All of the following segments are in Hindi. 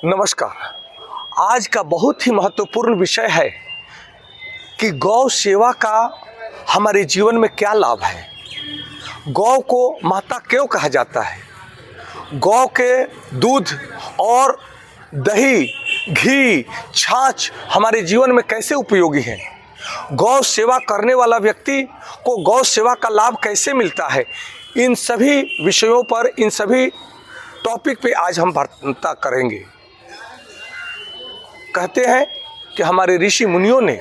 नमस्कार। आज का बहुत ही महत्वपूर्ण विषय है कि गौ सेवा का हमारे जीवन में क्या लाभ है। गौ को माता क्यों कहा जाता है। गौ के दूध और दही, घी, छाछ हमारे जीवन में कैसे उपयोगी है। गौ सेवा करने वाला व्यक्ति को गौ सेवा का लाभ कैसे मिलता है। इन सभी विषयों पर, इन सभी टॉपिक पे आज हम वार्ता करेंगे। कहते हैं कि हमारे ऋषि मुनियों ने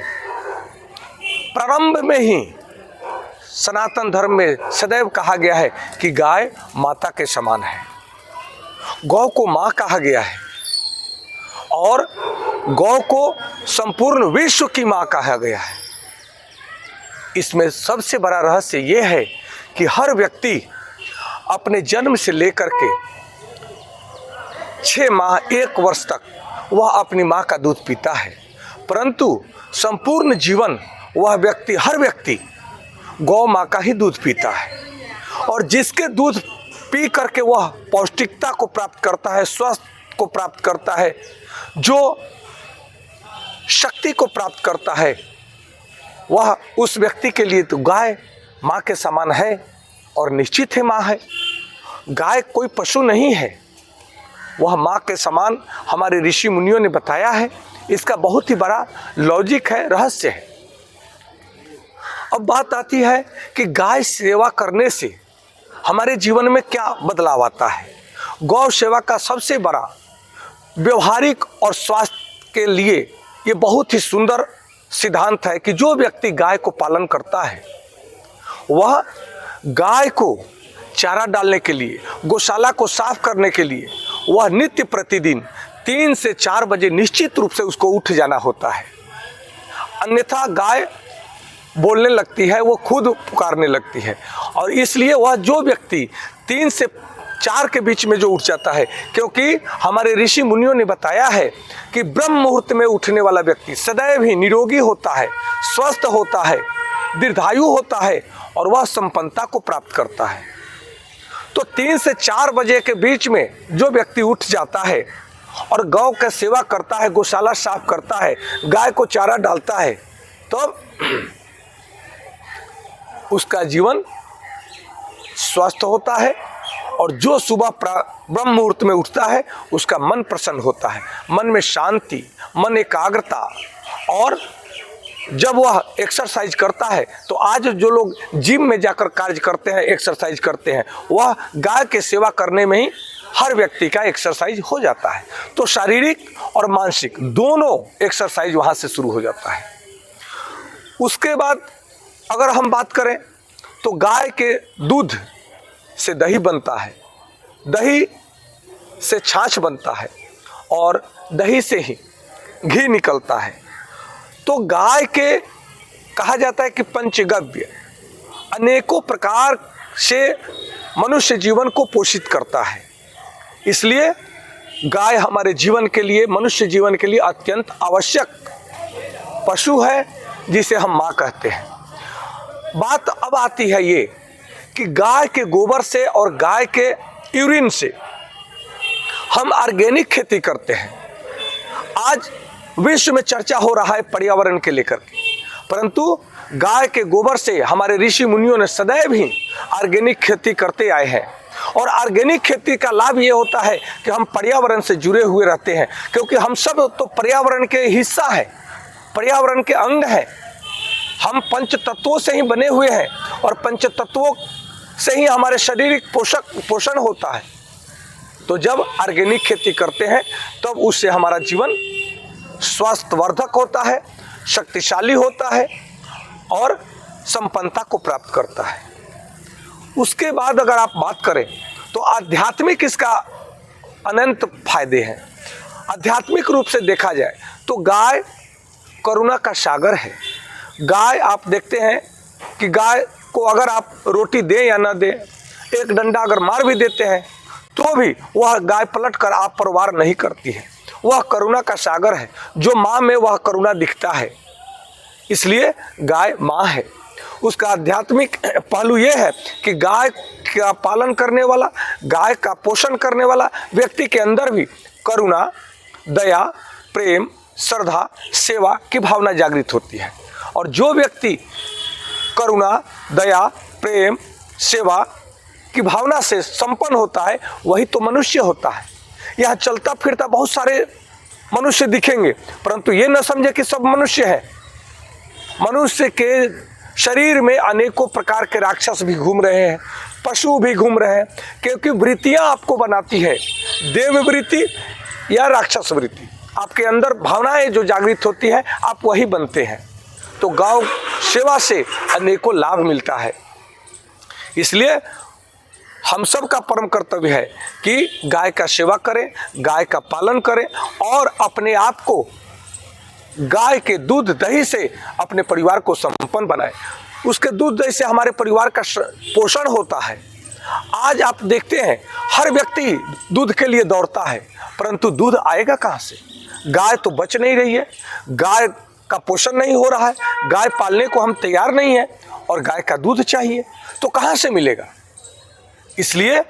प्रारंभ में ही सनातन धर्म में सदैव कहा गया है कि गाय माता के समान है। गौ को माँ कहा गया है और गौ को संपूर्ण विश्व की माँ कहा गया है। इसमें सबसे बड़ा रहस्य यह है कि हर व्यक्ति अपने जन्म से लेकर के 6 माह 1 वर्ष तक वह अपनी माँ का दूध पीता है, परंतु संपूर्ण जीवन वह व्यक्ति, हर व्यक्ति गौ माँ का ही दूध पीता है। और जिसके दूध पी करके वह पौष्टिकता को प्राप्त करता है, स्वास्थ्य को प्राप्त करता है, जो शक्ति को प्राप्त करता है, वह उस व्यक्ति के लिए तो गाय माँ के समान है और निश्चित है माँ है। गाय कोई पशु नहीं है, वह माँ के समान हमारे ऋषि मुनियों ने बताया है। इसका बहुत ही बड़ा लॉजिक है, रहस्य है। अब बात आती है कि गाय सेवा करने से हमारे जीवन में क्या बदलाव आता है। गौ सेवा का सबसे बड़ा व्यवहारिक और स्वास्थ्य के लिए ये बहुत ही सुंदर सिद्धांत है कि जो व्यक्ति गाय को पालन करता है वह गाय को चारा डालने के लिए, गौशाला को साफ करने के लिए वह नित्य प्रतिदिन 3 से 4 बजे निश्चित रूप से उसको उठ जाना होता है। अन्यथा गाय बोलने लगती है, वो खुद पुकारने लगती है। और इसलिए वह जो व्यक्ति 3 से 4 के बीच में जो उठ जाता है, क्योंकि हमारे ऋषि मुनियों ने बताया है कि ब्रह्म मुहूर्त में उठने वाला व्यक्ति सदैव ही निरोगी होता है, स्वस्थ होता है, दीर्घायु होता है और वह संपन्नता को प्राप्त करता है। तो 3 से 4 बजे के बीच में जो व्यक्ति उठ जाता है और गौ का सेवा करता है, गौशाला साफ करता है, गाय को चारा डालता है, तो उसका जीवन स्वस्थ होता है। और जो सुबह ब्रह्म मुहूर्त में उठता है उसका मन प्रसन्न होता है, मन में शांति, मन एकाग्रता। और जब वह एक्सरसाइज करता है तो आज जो लोग जिम में जाकर कार्य करते हैं, एक्सरसाइज करते हैं, वह गाय के सेवा करने में ही हर व्यक्ति का एक्सरसाइज हो जाता है। तो शारीरिक और मानसिक दोनों एक्सरसाइज वहाँ से शुरू हो जाता है। उसके बाद अगर हम बात करें तो गाय के दूध से दही बनता है, दही से छाछ बनता है और दही से ही घी निकलता है। तो गाय के कहा जाता है कि पंचगव्य अनेकों प्रकार से मनुष्य जीवन को पोषित करता है। इसलिए गाय हमारे जीवन के लिए, मनुष्य जीवन के लिए अत्यंत आवश्यक पशु है, जिसे हम माँ कहते हैं। बात अब आती है ये कि गाय के गोबर से और गाय के यूरिन से हम ऑर्गेनिक खेती करते हैं। आज विश्व में चर्चा हो रहा है पर्यावरण के लेकर के, परंतु गाय के गोबर से हमारे ऋषि मुनियों ने सदैव ही ऑर्गेनिक खेती करते आए हैं। और ऑर्गेनिक खेती का लाभ ये होता है कि हम पर्यावरण से जुड़े हुए रहते हैं, क्योंकि हम सब तो पर्यावरण के हिस्सा हैं, पर्यावरण के अंग हैं। हम पंच तत्वों से ही बने हुए हैं और पंच तत्वों से ही हमारे शारीरिक पोषण होता है। तो जब ऑर्गेनिक खेती करते हैं तब उससे हमारा जीवन स्वास्थ्यवर्धक होता है, शक्तिशाली होता है और संपन्नता को प्राप्त करता है। उसके बाद अगर आप बात करें तो आध्यात्मिक इसका अनंत फायदे हैं। आध्यात्मिक रूप से देखा जाए तो गाय करुणा का सागर है। गाय आप देखते हैं कि गाय को अगर आप रोटी दें या ना दें, एक डंडा अगर मार भी देते हैं तो भी वह गाय पलट कर आप पर वार नहीं करती है। वह करुणा का सागर है, जो माँ में वह करुणा दिखता है, इसलिए गाय माँ है। उसका आध्यात्मिक पहलू ये है कि गाय का पालन करने वाला, गाय का पोषण करने वाला व्यक्ति के अंदर भी करुणा, दया, प्रेम, श्रद्धा, सेवा की भावना जागृत होती है। और जो व्यक्ति करुणा, दया, प्रेम, सेवा की भावना से संपन्न होता है वही तो मनुष्य होता है। यहाँ चलता फिरता बहुत सारे मनुष्य दिखेंगे, परंतु ये न समझे कि सब मनुष्य है। मनुष्य के शरीर में अनेकों प्रकार के राक्षस भी घूम रहे हैं, पशु भी घूम रहे हैं, क्योंकि वृत्तियां आपको बनाती है, देव वृत्ति या राक्षस वृत्ति। आपके अंदर भावनाएं जो जागृत होती है आप वही बनते हैं। तो गौ सेवा से अनेकों लाभ मिलता है। इसलिए हम सब का परम कर्तव्य है कि गाय का सेवा करें, गाय का पालन करें और अपने आप को गाय के दूध दही से अपने परिवार को संपन्न बनाएं। उसके दूध दही से हमारे परिवार का पोषण होता है। आज आप देखते हैं हर व्यक्ति दूध के लिए दौड़ता है, परंतु दूध आएगा कहाँ से? गाय तो बच नहीं रही है, गाय का पोषण नहीं हो रहा है, गाय पालने को हम तैयार नहीं है और गाय का दूध चाहिए तो कहाँ से मिलेगा? इसलिए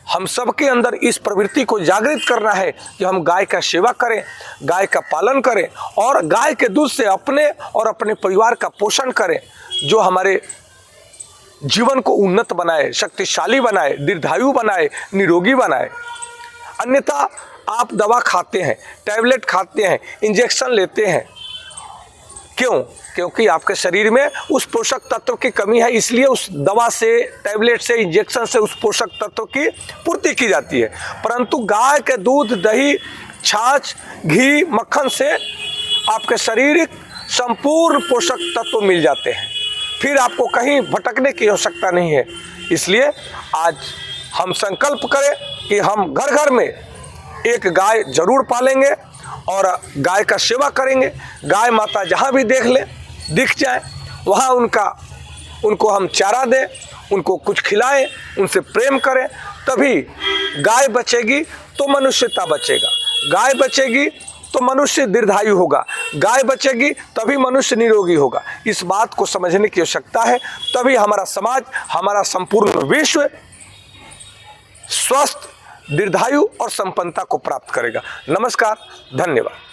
हम सबके अंदर इस प्रवृत्ति को जागृत करना है कि हम गाय का सेवा करें, गाय का पालन करें और गाय के दूध से अपने और अपने परिवार का पोषण करें, जो हमारे जीवन को उन्नत बनाए, शक्तिशाली बनाए, दीर्घायु बनाए, निरोगी बनाए। अन्यथा आप दवा खाते हैं, टैबलेट खाते हैं, इंजेक्शन लेते हैं, क्यों? क्योंकि आपके शरीर में उस पोषक तत्व की कमी है, इसलिए उस दवा से, टैबलेट से, इंजेक्शन से उस पोषक तत्व की पूर्ति की जाती है। परंतु गाय के दूध, दही, छाछ, घी, मक्खन से आपके शारीरिक संपूर्ण पोषक तत्व मिल जाते हैं, फिर आपको कहीं भटकने की आवश्यकता नहीं है। इसलिए आज हम संकल्प करें कि हम घर घर में एक गाय जरूर पालेंगे और गाय का सेवा करेंगे। गाय माता जहाँ भी दिख जाए वहाँ उनको हम चारा दें, उनको कुछ खिलाएं, उनसे प्रेम करें, तभी गाय बचेगी तो मनुष्यता बचेगा, गाय बचेगी तो मनुष्य दीर्घायु होगा, गाय बचेगी तभी मनुष्य निरोगी होगा। इस बात को समझने की आवश्यकता है, तभी हमारा समाज, हमारा संपूर्ण विश्व स्वस्थ, दीर्घायु और संपन्नता को प्राप्त करेगा। नमस्कार, धन्यवाद।